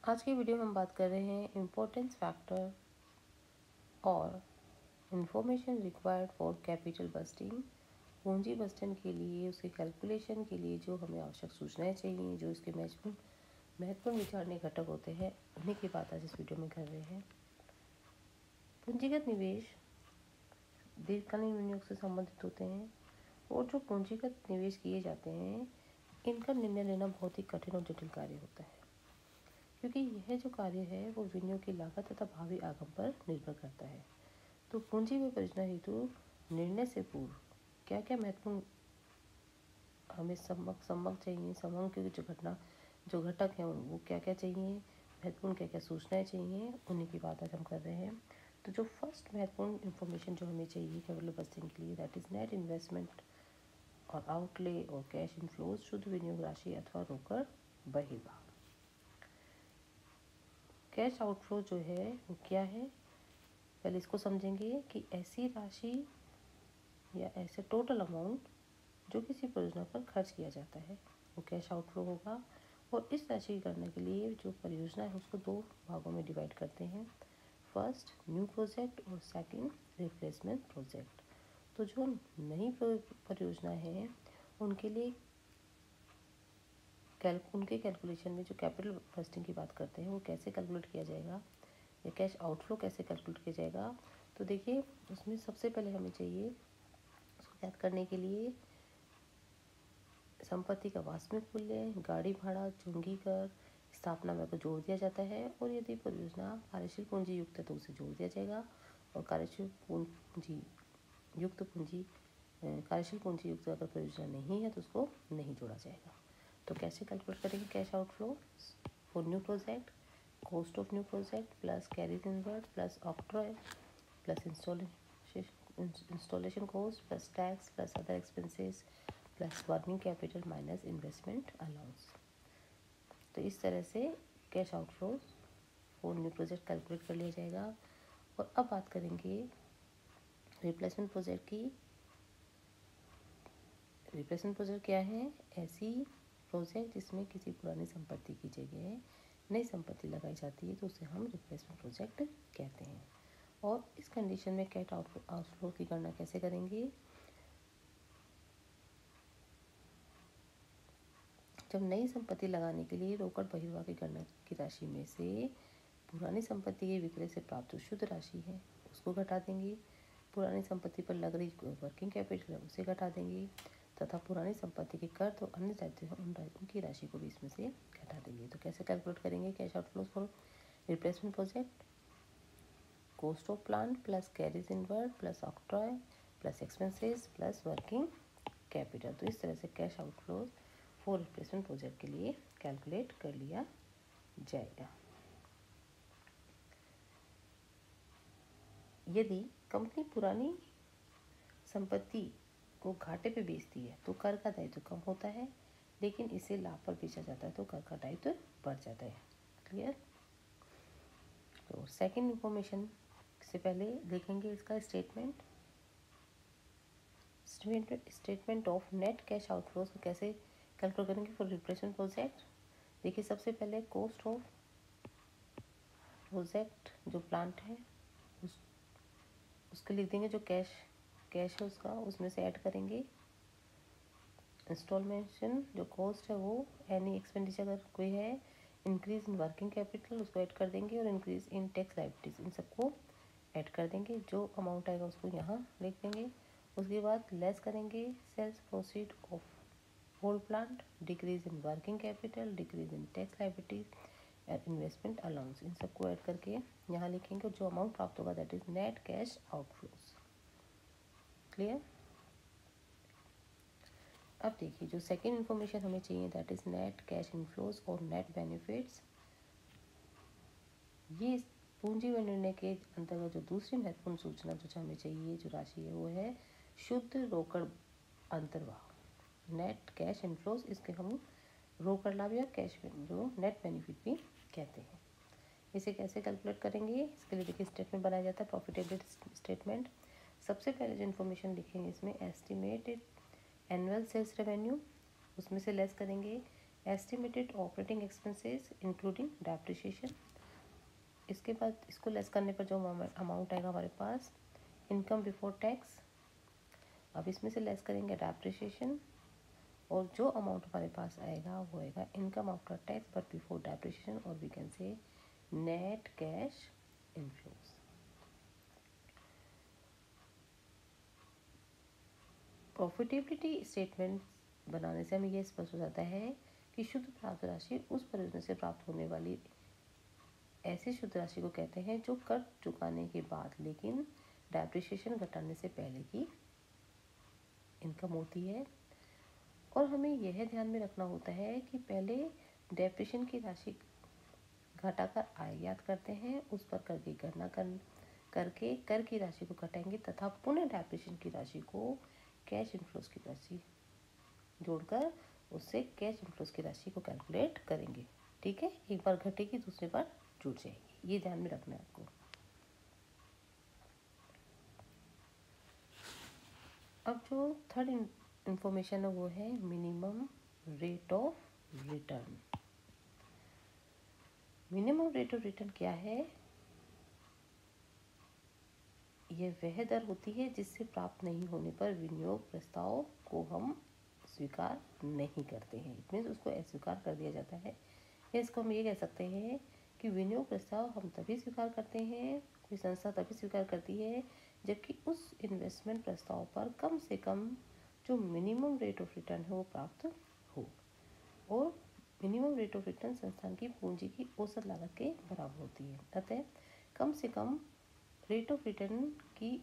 आज की वीडियो में हम बात कर रहे हैं इम्पोर्टेंस फैक्टर और information required for capital budgeting. पूंजी बस्टन के लिए, उसके कैलकुलेशन के लिए जो हमें आवश्यक सूचनाएं चाहिए, जो इसके महत्वपूर्ण विचारणीय घटक होते हैं, उन्हीं की बात आज इस वीडियो में कर रहे हैं। पूंजीगत निवेश दीर्घकालीन विनियोग से संबंधित होते हैं और जो पूंजीगत निवेश किए जाते हैं, इनका निर्णय लेना बहुत ही कठिन और जटिल कार्य होता है, क्योंकि यह जो कार्य है वो विनियोग की लागत तथा भावी आगम पर निर्भर करता है। तो पूंजी में परियोजना हेतु निर्णय से पूर्व क्या क्या महत्वपूर्ण हमें सम्मक चाहिए, समंग के जो घटक हैं वो क्या क्या चाहिए, महत्वपूर्ण क्या क्या सूचनाएं चाहिए, उन्हीं की बात आज हम कर रहे हैं। तो जो फर्स्ट महत्वपूर्ण इन्फॉर्मेशन जो हमें चाहिए कैपिटल बस्टिंग के लिए, दैट इज नेट इन्वेस्टमेंट और आउटले और कैश इनफ्लोज, शुद्ध विनियोग राशि अथवा रोकड़ बहिर्वाह। कैश आउटफ्लो जो है वो क्या है, पहले इसको समझेंगे कि ऐसी राशि या ऐसे टोटल अमाउंट जो किसी परियोजना पर खर्च किया जाता है वो कैश आउटफ्लो होगा। और इस राशि की गणना के लिए जो परियोजना है उसको दो भागों में डिवाइड करते हैं, फर्स्ट न्यू प्रोजेक्ट और सेकंड रिप्लेसमेंट प्रोजेक्ट। तो जो नई परियोजना है उनके लिए उनके कैलकुलेशन में जो कैपिटल बस्टिंग की बात करते हैं वो कैसे कैलकुलेट किया जाएगा या कैश आउटफ्लो कैसे कैलकुलेट किया जाएगा। तो देखिए, उसमें सबसे पहले हमें चाहिए उसको याद करने के लिए संपत्ति का वास्तविक मूल्य, गाड़ी भाड़ा, चुंगी कर, स्थापना व्यय को जोड़ दिया जाता है। और यदि परियोजना कार्यशील पूंजी युक्त है तो उसे जोड़ दिया जाएगा, और कार्यशील पूंजी युक्त अगर परियोजना नहीं है तो उसको नहीं जोड़ा जाएगा। तो कैसे कैलकुलेट करेंगे cash outflow for new project, cost of new project plus carriage inward plus octroi plus installation cost plus tax plus other expenses plus working capital minus investment allowance. तो इस तरह से cash outflow for new project calculate कर लिया जाएगा। और अब बात करेंगे रिप्लेसमेंट प्रोजेक्ट की। रिप्लेसमेंट प्रोजेक्ट क्या है, ऐसी प्रोजेक्ट जिसमें किसी पुरानी संपत्ति की जगह नई संपत्ति लगाई जाती है तो उसे हम रिप्लेसमेंट प्रोजेक्ट कहते हैं। और इस कंडीशन में कैश आउटफ्लो की गणना कैसे करेंगे, जब नई संपत्ति लगाने के लिए रोकड़ बहिर्वाह की गणना की राशि में से पुरानी संपत्ति के विक्रय से प्राप्त जो शुद्ध राशि है उसको घटा देंगे, पुरानी संपत्ति पर लग रही वर्किंग कैपिटल है उसे घटा देंगे, तथा पुरानी संपत्ति के कर तो अन्य दायित्व हैं उनकी राशि को भी इसमें से घटा देंगे। तो कैसे कैलकुलेट करेंगे cash outflows for replacement project, cost of plant plus carriage inward plus octroi plus expenses plus working capital. तो इस तरह से cash outflows for replacement project के लिए कैलकुलेट कर लिया जाएगा। यदि कंपनी पुरानी संपत्ति को घाटे पे बेचती है तो कर का दायित्व कम होता है, लेकिन इसे लाभ पर बेचा जाता है तो कर का दायित्व बढ़ जाता है। क्लियर। तो सेकंड इंफॉर्मेशन से पहले देखेंगे इसका statement of net cash outflows को कैसे कैलकुलेट करेंगे फॉर रिप्लेसमेंट प्रोजेक्ट। देखिए, सबसे पहले कॉस्ट ऑफ प्रोजेक्ट जो प्लांट है उसके लिख देंगे, जो कैश है उसका उसमें से ऐड करेंगे। इंस्टॉलमेंशन जो कॉस्ट है वो एनी एक्सपेंडिचर अगर कोई है, इंक्रीज इन वर्किंग कैपिटल उसको ऐड कर देंगे, और इंक्रीज इन टैक्स लायबिलिटीज इन सबको ऐड कर देंगे। जो अमाउंट आएगा उसको यहाँ लिख देंगे। उसके बाद लेस करेंगे sales proceed of whole plant, decrease in working capital, decrease in tax liabilities and investment allowance, इन सबको ऐड करके यहाँ लिखेंगे। जो अमाउंट प्राप्त होगा that is net cash outflows. Clear. अब देखिए, जो सेकेंड इन्फॉर्मेशन हमें चाहिए that is net cash inflows और नेट बेनिफिट्स। ये पूंजी व निर्णय के अंतर्गत जो दूसरी महत्वपूर्ण सूचना जो हमें चाहिए, जो राशि है वो है शुद्ध रोकड़ अंतर्वाह, नेट कैश इनफ्लोज। इसके हम रोकड़ लाभ या कैश जो नेट बेनिफिट भी कहते हैं। इसे कैसे कैलकुलेट करेंगे, इसके लिए देखिए स्टेटमेंट बनाया जाता है, प्रॉफिटेबिलिटी स्टेटमेंट। सबसे पहले जो इन्फॉर्मेशन लिखेंगे इसमें एस्टिमेटेड एनुअल सेल्स रेवेन्यू, उसमें से लेस करेंगे estimated operating expenses including depreciation. इसके बाद इसको लेस करने पर जो अमाउंट आएगा हमारे पास, इनकम बिफोर टैक्स। अब इसमें से लेस करेंगे डेप्रिसिएशन, और जो अमाउंट हमारे पास आएगा वो आएगा income after tax but before depreciation, और we can say net cash inflows. Profitability statement बनाने से हमें यह स्पष्ट हो जाता है कि शुद्ध प्राप्त राशि उस परियोजना से प्राप्त होने वाली ऐसी शुद्ध राशि को कहते हैं जो कर चुकाने के बाद लेकिन डेप्रिसिएशन घटाने से पहले की इनकम होती है। और हमें यह ध्यान में रखना होता है कि पहले डेप्रिसिएशन की राशि घटाकर आय ज्ञात करते हैं, उस पर कर की गणना करके कर की राशि को घटाएंगे तथा पुनः डेप्रिसिएशन की राशि को कैश इनफ्लोज की राशि जोड़कर उससे कैश इनफ्लोज की राशि को कैलकुलेट करेंगे। ठीक है, एक बार घटेगी दूसरी बार जुड़ जाएगी, ये ध्यान में रखना है आपको। अब जो थर्ड इंफॉर्मेशन है वो है minimum rate of return. Minimum rate of return क्या है? यह वह दर होती है जिससे प्राप्त नहीं होने पर विनियोग प्रस्ताव को हम स्वीकार नहीं करते हैं। इट मीन्स उसको अस्वीकार कर दिया जाता है। या इसको हम ये कह सकते हैं कि विनियोग प्रस्ताव हम तभी स्वीकार करते हैं, कोई संस्था तभी स्वीकार करती है जबकि उस इन्वेस्टमेंट प्रस्ताव पर कम से कम जो मिनिमम रेट ऑफ रिटर्न है वो प्राप्त हो। और मिनिमम रेट ऑफ रिटर्न संस्थान की पूंजी की औसत लागत के बराबर होती है। अतः कम से कम रेट ऑफ रिटर्न की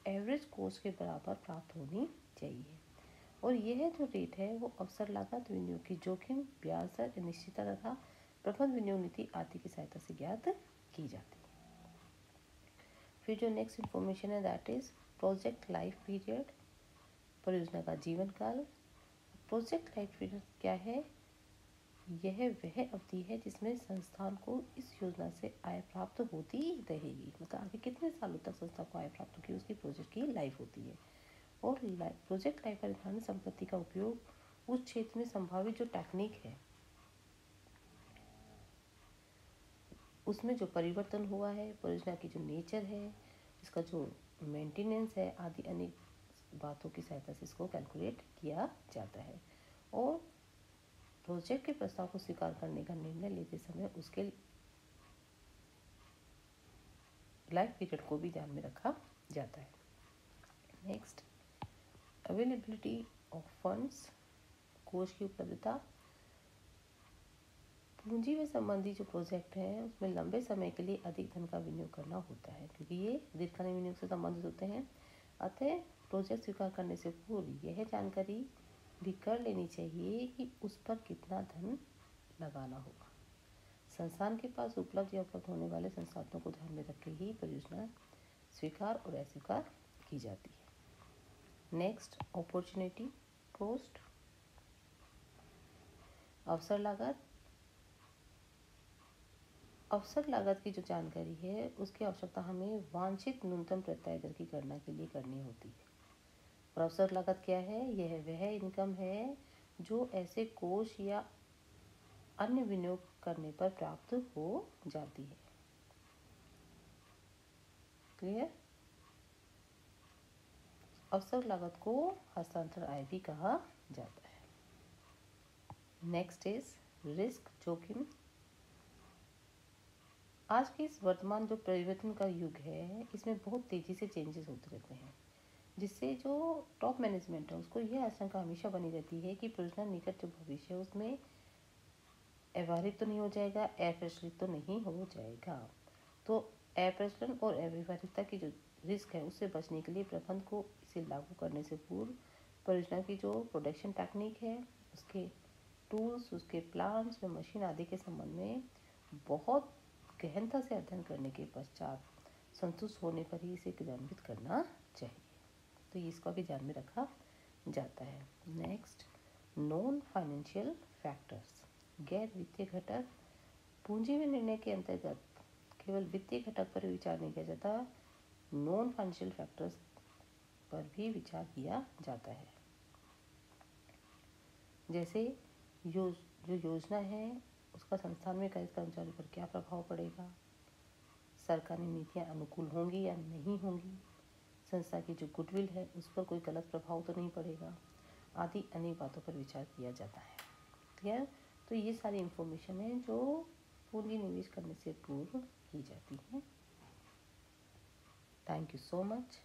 एवरेज कॉस्ट के बराबर प्राप्त होनी चाहिए। और यह जो रेट है वो अवसर लागत, विनियोग की जोखिम, ब्याज दर, निश्चितता तथा प्रबंध विनियोग नीति आदि की सहायता से ज्ञात की जाती है। फिर जो नेक्स्ट इंफॉर्मेशन है that is project life period, परियोजना का जीवन काल। प्रोजेक्ट लाइफ पीरियड क्या है? यह वह अवधि है जिसमें संस्थान को इस योजना से आय प्राप्त होती रहेगी। मतलब आगे कितने सालों तक संस्था को आय प्राप्त होगी उसकी प्रोजेक्ट की लाइफ होती है। और प्रोजेक्ट लाइफ का निर्धारण संपत्ति का उपयोग उस क्षेत्र में संभावित जो टेक्निक है उसमें जो परिवर्तन हुआ है, परियोजना की जो नेचर है, इसका जो मेंटेनेंस है आदि अनेक बातों की सहायता से इसको कैलकुलेट किया जाता है। और प्रोजेक्ट के प्रस्ताव को स्वीकार करने का निर्णय लेते समय उसके लाइफ पीरियड को भी ध्यान में रखा जाता है। नेक्स्ट, अवेलेबिलिटी ऑफ फंड्स, कोष की उपलब्धता। पूंजी में संबंधी जो प्रोजेक्ट हैं उसमें लंबे समय के लिए अधिक धन का विनियोग करना होता है क्योंकि ये दीर्घकालीन विनियोग से संबंधित होते हैं। अतः प्रोजेक्ट स्वीकार करने से पूर्व यह जानकारी भी कर लेनी चाहिए कि उस पर कितना धन लगाना होगा। संस्थान के पास उपलब्ध या उपलब्ध होने वाले संसाधनों को ध्यान में रख के ही परियोजना स्वीकार और अस्वीकार की जाती है। नेक्स्ट, अपॉर्चुनिटी कॉस्ट, अवसर लागत। अवसर लागत की जो जानकारी है उसकी आवश्यकता हमें वांछित न्यूनतम प्रत्याय दर की गणना के लिए करनी होती है। और अवसर लागत क्या है? यह वह इनकम है जो ऐसे कोष या अन्य विनियोग करने पर प्राप्त हो जाती है। क्लियर? अवसर लागत को हस्तांतरण आय भी कहा जाता है। नेक्स्ट इज रिस्क, जोखिम। आज के इस वर्तमान जो परिवर्तन का युग है इसमें बहुत तेजी से चेंजेस होते रहते हैं, जिससे जो टॉप मैनेजमेंट है उसको यह आशंका हमेशा बनी रहती है कि परियोजना निकट जो भविष्य है उसमें अव्यवहारिक तो नहीं हो जाएगा, अप्रचलित तो नहीं हो जाएगा। तो अप्रचलन और अव्यवहारिकता की जो रिस्क है उससे बचने के लिए प्रबंध को इसे लागू करने से पूर्व परियोजना की जो प्रोडक्शन टेक्निक है, उसके टूल्स, उसके प्लांट्स व मशीन आदि के संबंध में बहुत गहनता से अध्ययन करने के पश्चात संतुष्ट होने पर ही इसे क्रियान्वित करना चाहिए। तो इसका भी ध्यान में रखा जाता है। नेक्स्ट, नॉन फाइनेंशियल फैक्टर्स, गैर वित्तीय घटक। पूंजी में निर्णय के अंतर्गत केवल वित्तीय घटक पर विचार नहीं किया जाता, नॉन फाइनेंशियल फैक्टर्स पर भी विचार किया जाता है। जैसे जो योजना है उसका संस्थान में कार्यरत कर्मचारियों पर क्या प्रभाव पड़ेगा, सरकारी नीतियाँ अनुकूल होंगी या नहीं होंगी, संस्था की जो गुडविल है उस पर कोई गलत प्रभाव तो नहीं पड़ेगा, आदि अनेक बातों पर विचार किया जाता है। क्लियर? तो ये सारी इंफॉर्मेशन है जो पूंजी निवेश करने से पूर्व की जाती है। Thank you so much.